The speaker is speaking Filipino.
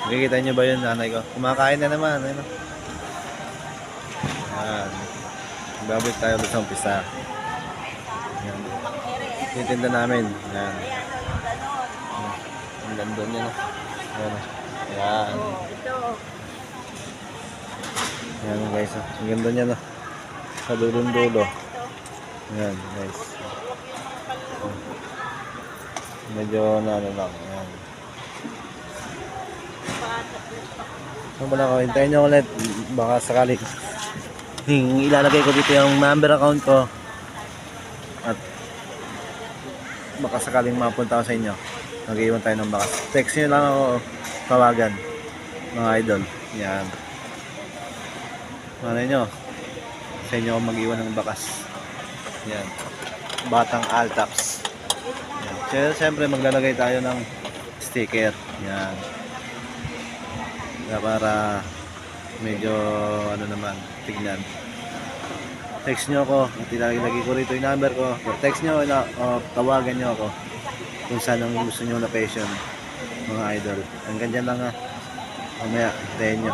Nakikita nyo ba yun, nanay ko? Kumakain na naman. Ano? Yan. Babalik tayo sa umpisa. Yan. Titinda namin. Yan. Ang ganda niya, no? Yan. Yan. Yan, guys. Ang ganda niya, no? Sa dulong-dulo. Yan, guys. Medyo ano lang. Yan. So, wala ko. Hintayin nyo ulit. Baka sakaling ilalagay ko dito yung number account ko. At baka sakaling mapunta ako sa inyo. Mag-iwan tayo ng bakas. Text nyo lang ako. Tawagan. Mga idol. Yan. Ano nyo? Sa inyo ako mag-iwan ng bakas. Yan. Batang Altaps. Yan. Siyempre maglalagay tayo ng sticker. Yan. Para medyo ano naman tignan. Text nyo ako at ilalagay ko rito yung number ko. Text nyo o tawagan nyo ako kung saan ang gusto nyo location, mga idol. Hanggang dyan lang ha. Mamaya, hintayin nyo.